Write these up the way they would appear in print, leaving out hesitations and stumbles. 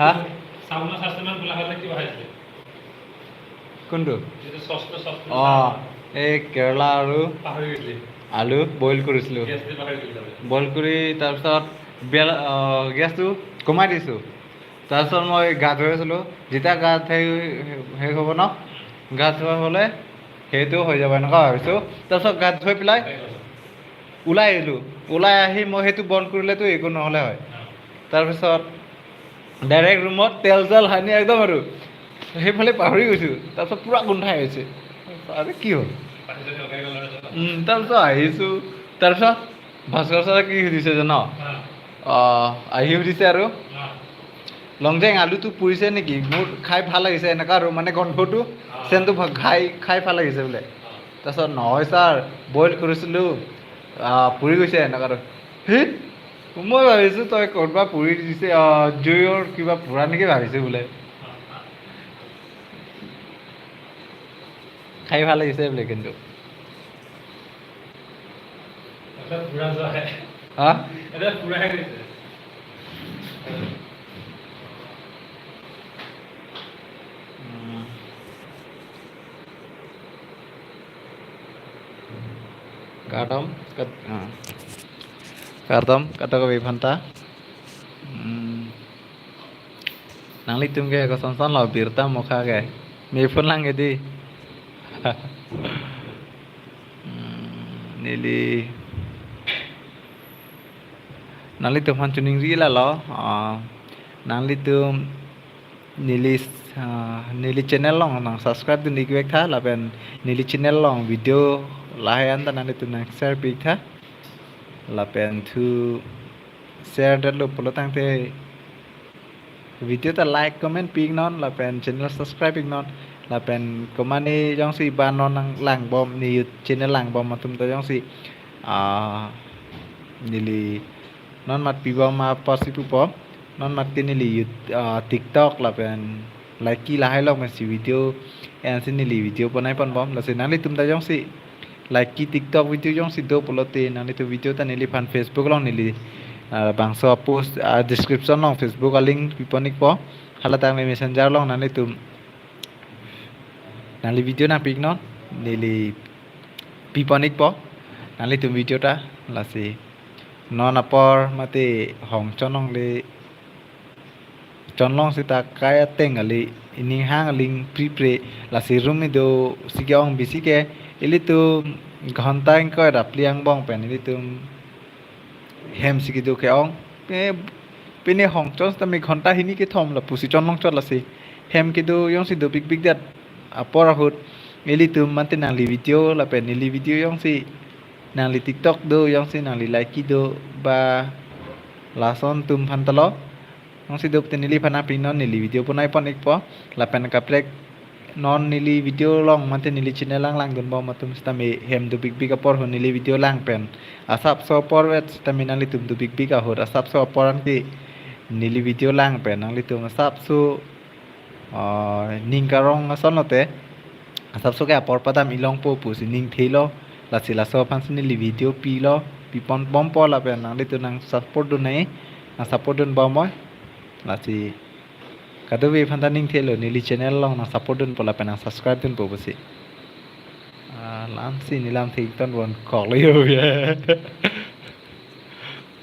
হা কোনটো এই কেৰেলা আৰু আলু বইল কৰিছিলোঁ বইল কৰি তাৰপিছত গেছটো কমাই দিছোঁ তাৰপিছত মই গা ধুই আছিলোঁ যেতিয়া গা শেষ হ'ব ন গা ধোৱা হ'লে সেইটো হৈ যাব এনেকুৱা ভাবিছোঁ তাৰপিছত গা ধুই পেলাই ওলাই আহিলোঁ ওলাই আহি মই সেইটো বন্ধ কৰিলেতো একো নহ'লে হয় তাৰপিছত ডাইৰেক্ট ৰুমত তেল চেল সানি একদম আৰু সেইফালে পাহৰি গৈছোঁ তাৰপিছত পূৰা গোন্ধাই আহিছে আৰে কি হ'ল তাৰপিছত আহিছোঁ তাৰপিছত ভাস্কৰ ছাৰে কি সুধিছে জান আহি সুধিছে আৰু লংজেং আলুটো পুৰিছে নেকি মোৰ খাই ভাল লাগিছে এনেকুৱা আৰু মানে গন্ধটো চেনটো খাই ভাল লাগিছে বোলে তাৰপিছত নহয় ছাৰ বইল কৰিছিলোঁ পুৰি গৈছে এনেকুৱা আৰু সেই মই ভাবিছোঁ তই ক'ৰবাত পুৰি দিছে জুইৰ কিবা পুৰা নেকি ভাবিছোঁ বোলে খাই ভাল লাগিছে বোলে কিন্তু Kartom kata ko Banta nang litum ke ko son lo birta mokha ke me phone lang di nili nang litum han chuning ri la lo nang litum nili channel long nang subscribe din dik tha la ben nili channel long video lahan ta nang litum nang share pik tha la pen thu share dat lo polo tang te video ta like comment ping non la pen channel subscribe ping non la pen komani jong si ban non nang lang bom ni channel lang bom matum ta jong si nili non mat pi bom ma posi pu pom non mat ke nili tiktok la pen like ki la hai lok ma si video en sin nili video banai pon bom la se nali tum ta jong si like ki tiktok video jong si do polote nani tu video ta nili fan facebook long nili bangso post description long facebook link piponik po hala ta messenger long nani tu nali video na pik non nili piponik po nali tu video ta la si non apor mate hong chonong le chonlong sita kaya teng ali ini hang ling prepre la si room mi do sigyong bisike ili tu ঘন্টা কয় রাপলিয়াং বং পেনি তুম হেম সিকিদু কে অং পেনে হংচন তামি ঘন্টা হিনি কে থম লা পুসি চনলং চল আছে হেম কিদু ইয়ং সি দু বিগ বিগ দ্যাট আপর হুত এলি তুম মানতে নালি ভিডিও লা পেন এলি ভিডিও ইয়ং সি নালি টিকটক দো ইয়ং সি নালি লাইকি দো বা লাসন তুম ফান্তলো ইয়ং সি দো তেনিলি ফানা পিনন নিলি ভিডিও পনাই পনিক প লা PAN কাপ্রেক non nili video long mate nili channel lang dun bom matum stami hem du big big apor ho nili video lang pen asap so por wet stami nali tum du big big ahor asap so poran ki nili video lang pen nali tum asap so ning karong asonote asap so ke apor padam ilong po pu si ning thelo la sila so pan nili video pi lo pi pon bom po la pen nali tu nang support dun nai na support dun bom moi la si kadobe phanta ning thelo nili channel long na support dun pola pena subscribe dun po bosi lam si nilam thik ton bon kok le yo ye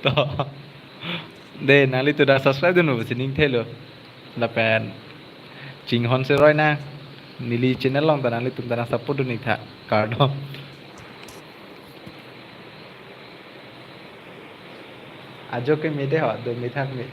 to de nali tu da subscribe dun bosi ning thelo la pen ching hon se roi na nili channel long ta nali tum ta support dun nik tha kardo ajo ke mede ho do mithak me